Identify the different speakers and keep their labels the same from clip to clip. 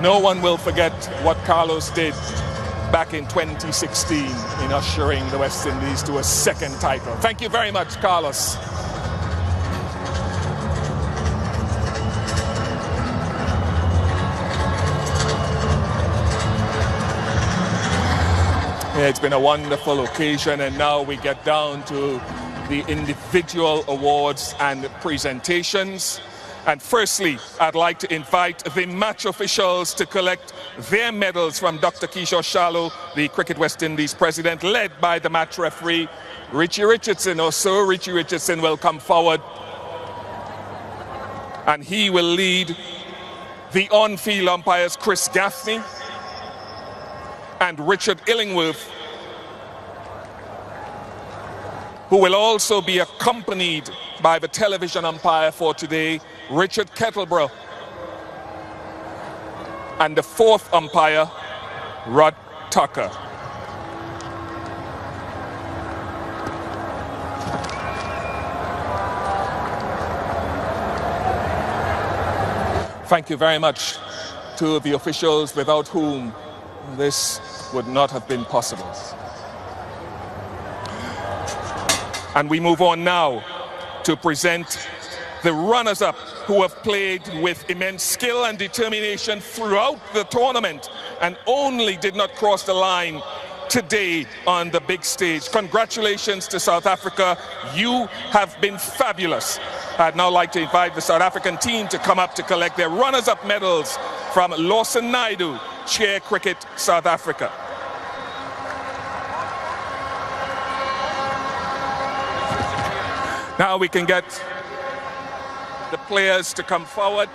Speaker 1: no one will forget what Carlos did back in 2016 in ushering the West Indies to a second title. Thank you very much, Carlos. Yeah, it's been a wonderful occasion, and now we get down to the individual awards and presentations. And firstly, I'd like to invite the match officials to collect their medals from Dr. Kishore Shallow, the Cricket West Indies president, led by the match referee, Richie Richardson. Also, Richie Richardson will come forward, and he will lead the on-field umpires, Chris Gaffney and Richard Illingworth, who will also be accompanied by the television umpire for today, Richard Kettleborough, and the fourth umpire, Rod Tucker. Thank you very much to the officials without whom this would not have been possible. And we move on now to present the runners-up who have played with immense skill and determination throughout the tournament and only did not cross the line today on the big stage. Congratulations to South Africa. You have been fabulous. I'd now like to invite the South African team to come up to collect their runners-up medals from Lawson Naidu, Chair Cricket South Africa. Now we can get the players to come forward.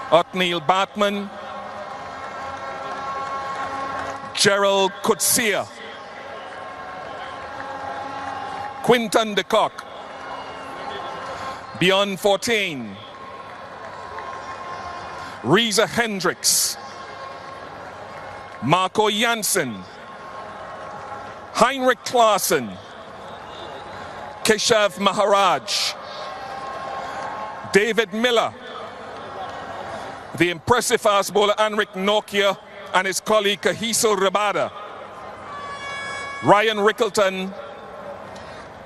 Speaker 1: Othniel Bartman, Gerald Coetzee, Quinton de Kock, Bjorn Fortuin, Reza Hendricks, Marco Jansen, Heinrich Klaassen, Keshav Maharaj, David Miller, the impressive fast bowler Anrik Nokia and his colleague Kahiso Rabada, Ryan Rickleton,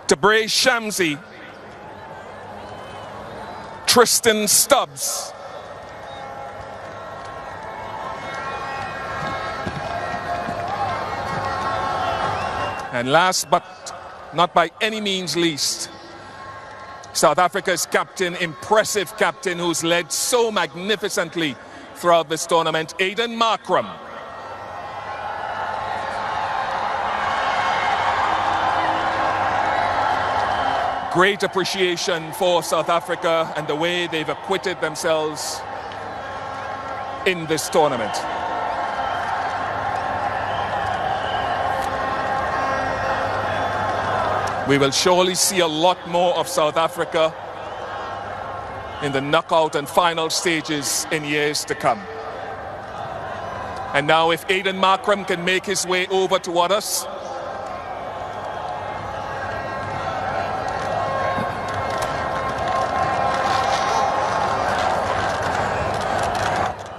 Speaker 1: Tabraiz Shamsi, Tristan Stubbs, and last but not by any means least, South Africa's captain, impressive captain who's led so magnificently throughout this tournament, Aiden Markram. Great appreciation for South Africa and the way they've acquitted themselves in this tournament. We will surely see a lot more of South Africa in the knockout and final stages in years to come. And now if Aiden Markram can make his way over toward us.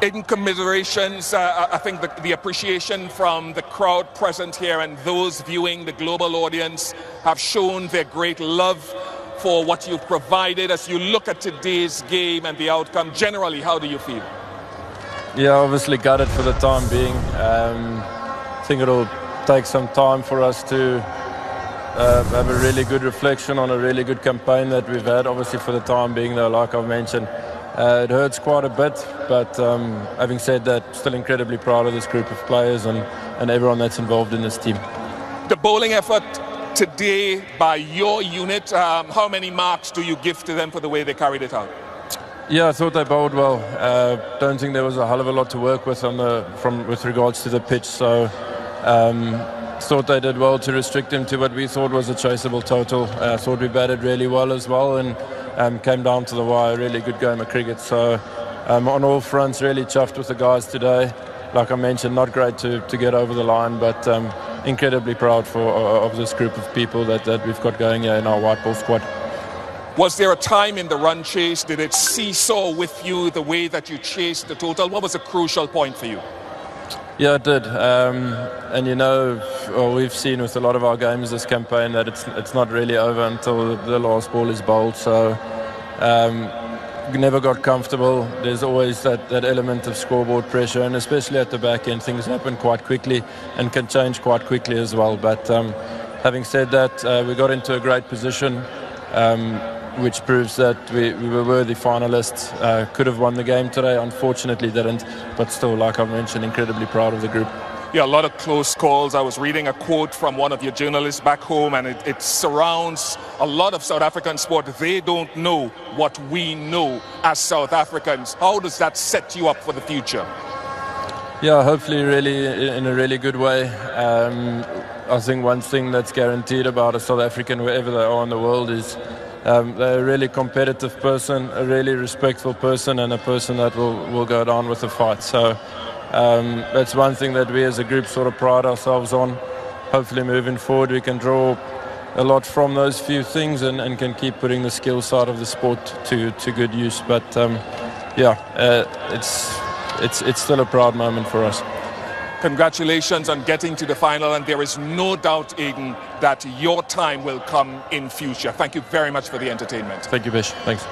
Speaker 1: In commiserations, I think the appreciation from the crowd present here and those viewing, the global audience, have shown their great love for what you've provided. As you look at today's game and the outcome, generally, how do you feel?
Speaker 2: Yeah, obviously gutted for the time being. I think it'll take some time for us to have a really good reflection on a really good campaign that we've had. Obviously for the time being, though, like I've mentioned, it hurts quite a bit, but having said that, still incredibly proud of this group of players and everyone that's involved in this team.
Speaker 1: The bowling effort today by your unit, how many marks do you give to them for the way they carried it out?
Speaker 2: Yeah, I thought they bowled well. Don't think there was a hell of a lot to work with with regards to the pitch, so thought they did well to restrict them to what we thought was a chaseable total. Thought we batted really well as well, and came down to the wire. Really good game of cricket. So on all fronts, really chuffed with the guys today. Like I mentioned, not great to get over the line, but incredibly proud of this group of people that we've got going here in our white ball squad.
Speaker 1: Was there a time in the run chase, did it seesaw with you the way that you chased the total? What was a crucial point for you?
Speaker 2: Yeah, it did. And you know, we've seen with a lot of our games this campaign that it's not really over until the last ball is bowled. So we never got comfortable. There's always that element of scoreboard pressure, and especially at the back end, things happen quite quickly and can change quite quickly as well. But having said that, we got into a great position, which proves that we were worthy finalists. Could have won the game today, unfortunately didn't, but still, like I've mentioned, incredibly proud of the group.
Speaker 1: Yeah, a lot of close calls. I was reading a quote from one of your journalists back home, and it surrounds a lot of South African sport. They don't know what we know as South Africans. How does that set you up for the future?
Speaker 2: Yeah, hopefully really in a really good way. I think one thing that's guaranteed about a South African, wherever they are in the world, is they're a really competitive person, a really respectful person, and a person that will go down with the fight. So that's one thing that we as a group sort of pride ourselves on. Hopefully moving forward we can draw a lot from those few things and can keep putting the skill side of the sport to good use. But it's still a proud moment for us.
Speaker 1: Congratulations on getting to the final, and there is no doubt, Aiden, that your time will come in future. Thank you very much for the entertainment.
Speaker 2: Thank you, Bish. Thanks.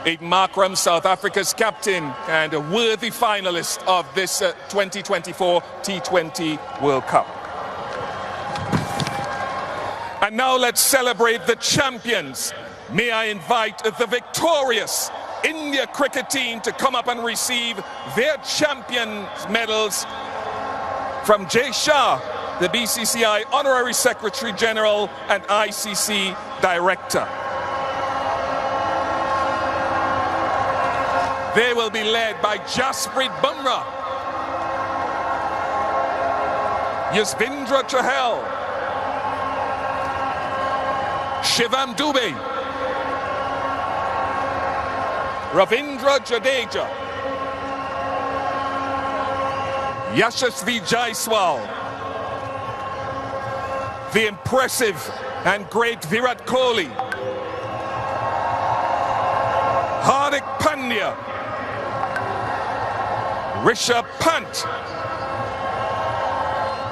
Speaker 1: Aiden Markram, South Africa's captain and a worthy finalist of this 2024 T20 World Cup. And now let's celebrate the champions. May I invite the victorious India cricket team to come up and receive their champions medals from Jay Shah, the BCCI Honorary Secretary General and ICC Director. They will be led by Jasprit Bumrah, Yuzvendra Chahal, Shivam Dubey, Ravindra Jadeja, Yashasvi Jaiswal, the impressive and great Virat Kohli, Hardik Pandya, Rishabh Pant,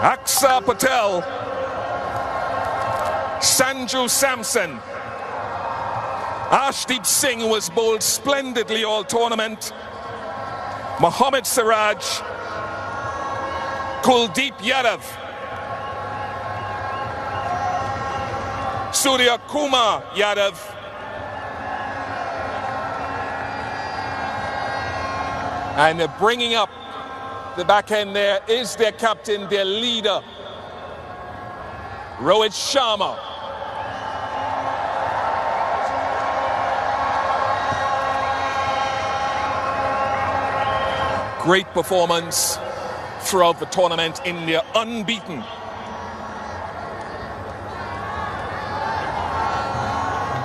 Speaker 1: Aksa Patel, Sanju Samson, Ashdeep Singh, who was bowled splendidly all tournament, Mohammad Siraj, Kuldeep Yadav, Surya Kumar Yadav, and bringing up the back end there is their captain, their leader, Rohit Sharma. Great performance throughout the tournament. India unbeaten.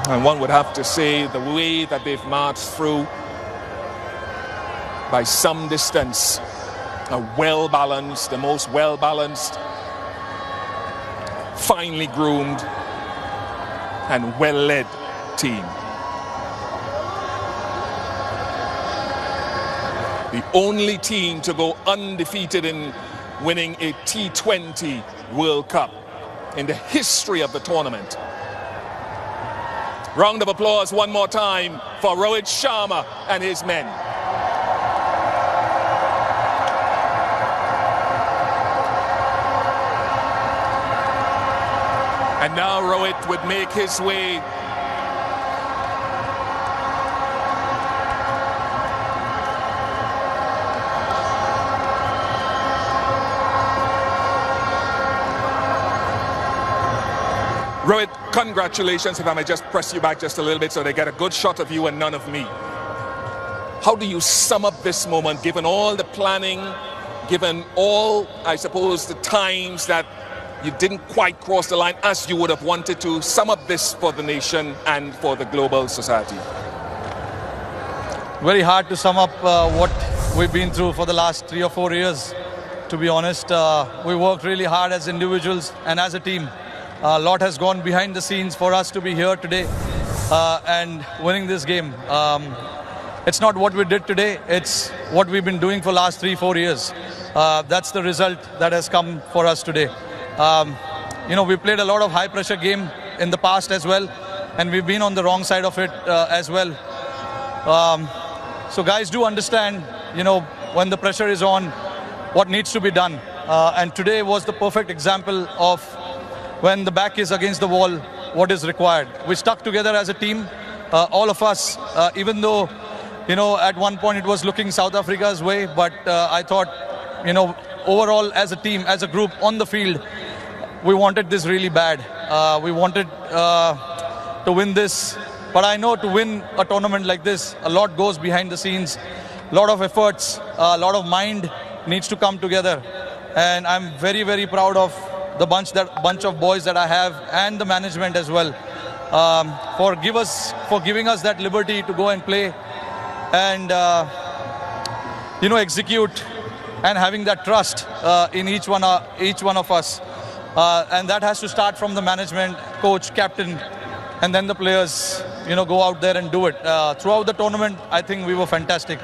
Speaker 1: And one would have to say the way that they've marched through, by some distance, a well-balanced, the most well-balanced, finely groomed and well-led team. The only team to go undefeated in winning a T20 World Cup in the history of the tournament. Round of applause one more time for Rohit Sharma and his men. And now Rohit would make his way Rohit, congratulations. If I may just press you back just a little bit so they get a good shot of you and none of me. How do you sum up this moment, given all the planning, given all, I suppose, the times that you didn't quite cross the line as you would have wanted to? Sum up this for the nation and for the global society.
Speaker 3: Very hard to sum up what we've been through for the last 3 or 4 years. To be honest, we worked really hard as individuals and as a team. A lot has gone behind the scenes for us to be here today. and winning this game. It's not what we did today, it's what we've been doing for the last 3-4 years. That's the result that has come for us today. We played a lot of high pressure game in the past as well, and we've been on the wrong side of it as well. So guys do understand, when the pressure is on, what needs to be done. And today was the perfect example of when the back is against the wall, what is required. We stuck together as a team, all of us, even though, at one point it was looking South Africa's way, but I thought, overall as a team, as a group on the field, we wanted this really bad. We wanted to win this. But I know to win a tournament like this, a lot goes behind the scenes, a lot of efforts, a lot of mind needs to come together. And I'm very, very proud of the bunch of boys that I have and the management as well for giving us that liberty to go and play and execute and having that trust in each one of us. And that has to start from the management, coach, captain, and then the players, go out there and do it. Throughout the tournament, I think we were fantastic.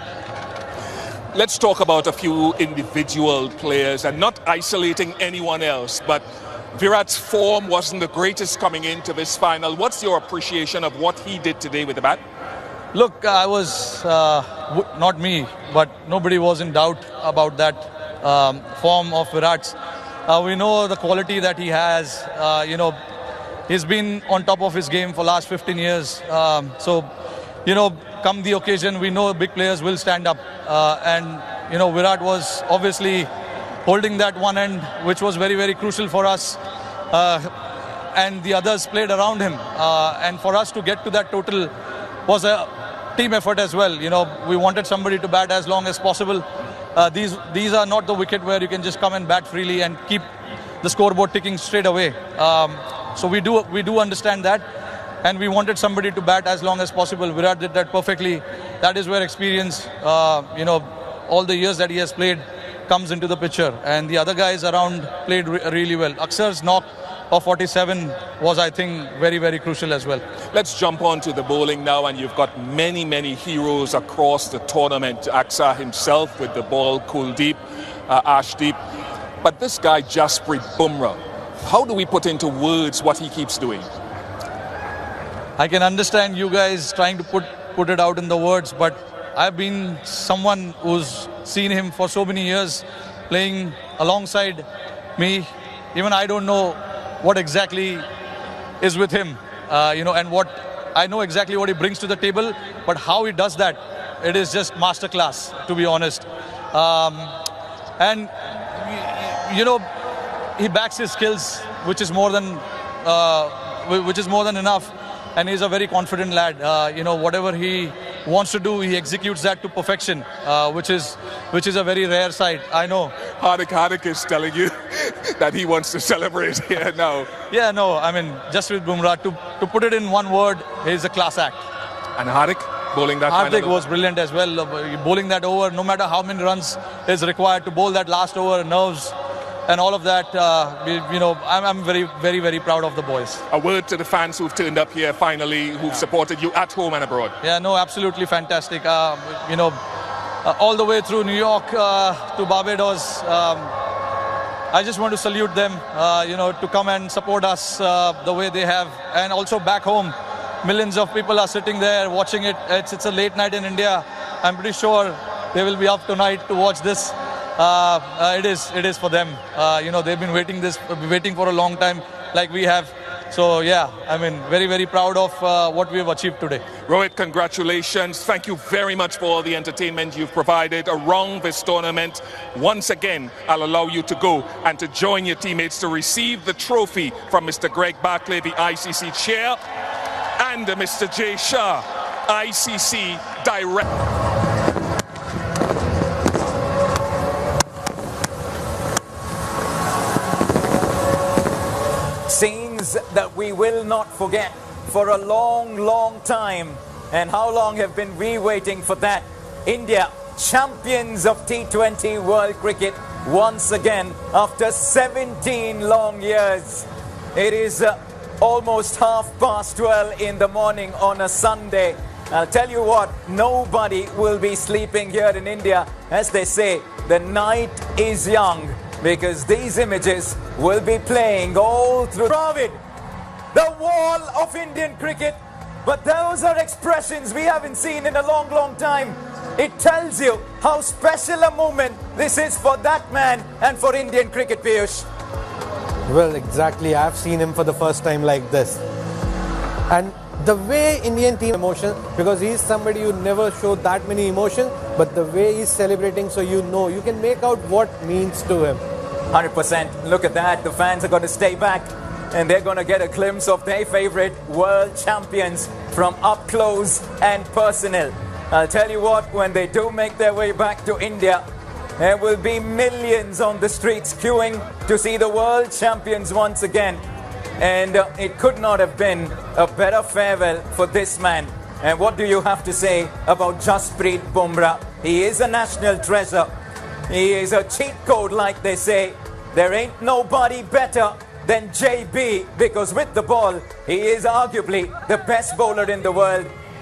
Speaker 1: Let's talk about a few individual players and not isolating anyone else, but Virat's form wasn't the greatest coming into this final. What's your appreciation of what he did today with the bat?
Speaker 3: Look, I was, not me, but nobody was in doubt about that form of Virat's. We know the quality that he has. He's been on top of his game for the last 15 years. Come the occasion, we know big players will stand up. Virat was obviously holding that one end, which was very, very crucial for us. And the others played around him. And for us to get to that total was a team effort as well. We wanted somebody to bat as long as possible. These are not the wicket where you can just come and bat freely and keep the scoreboard ticking straight away. So we do understand that. And we wanted somebody to bat as long as possible. Virat did that perfectly. That is where experience, all the years that he has played comes into the picture. And the other guys around played really well. Aksar's knock of 47 was, I think, very, very crucial as well.
Speaker 1: Let's jump on to the bowling now, and you've got many, many heroes across the tournament. Aksar himself with the ball, Kuldeep, Ashdeep. But this guy, Jasprit Bumrah, how do we put into words what he keeps doing?
Speaker 3: I can understand you guys trying to put it out in the words, but I've been someone who's seen him for so many years playing alongside me. Even I don't know what exactly is with him, and what I know exactly what he brings to the table, but how he does that, it is just masterclass, to be honest. He backs his skills, which is more than enough. And he's a very confident lad. Whatever he wants to do, he executes that to perfection, which is a very rare sight. I know.
Speaker 1: Hardik is telling you that he wants to celebrate here now.
Speaker 3: Yeah, no. I mean, just with Bumrah, to put it in one word, he's a class act.
Speaker 1: And Hardik bowling that.
Speaker 3: Hardik was brilliant as well. Bowling that over, no matter how many runs is required to bowl that last over, nerves. And all of that, I'm very, very, very proud of the boys.
Speaker 1: A word to the fans who've turned up here finally, who've supported you at home and abroad.
Speaker 3: Yeah, no, absolutely fantastic. All the way through New York to Barbados, I just want to salute them, to come and support us the way they have. And also back home, millions of people are sitting there watching it. It's a late night in India. I'm pretty sure they will be up tonight to watch this. It is for them. They've been waiting for a long time, like we have. So yeah, I mean, very, very proud of what we have achieved today.
Speaker 1: Rohit, congratulations. Thank you very much for all the entertainment you've provided around this tournament. Once again, I'll allow you to go and to join your teammates to receive the trophy from Mr. Greg Barclay, the ICC chair, and Mr. Jay Shah, ICC director.
Speaker 4: Scenes that we will not forget for a long, long time. And how long have been we waiting for that? India, champions of T20 World Cricket once again after 17 long years. It is almost 12:30 in the morning on a Sunday. I'll tell you what, nobody will be sleeping here in India. As they say, the night is young, because these images will be playing all through Dravid, the wall of Indian cricket. But those are expressions we haven't seen in a long, long time. It tells you how special a moment this is for that man and for Indian cricket, Piyush.
Speaker 5: Well, exactly. I've seen him for the first time like this. And the way Indian team emotion, because he's somebody who never showed that many emotions, but the way he's celebrating, so you know, you can make out what means to him.
Speaker 4: 100%. Look at that. The fans are going to stay back and they're going to get a glimpse of their favorite world champions from up close and personal. I'll tell you what, when they do make their way back to India, there will be millions on the streets queuing to see the world champions once again. And it could not have been a better farewell for this man. And what do you have to say about Jasprit Bumrah? He is a national treasure. He is a cheat code, like they say. There ain't nobody better than JB, because with the ball, he is arguably the best bowler in the world.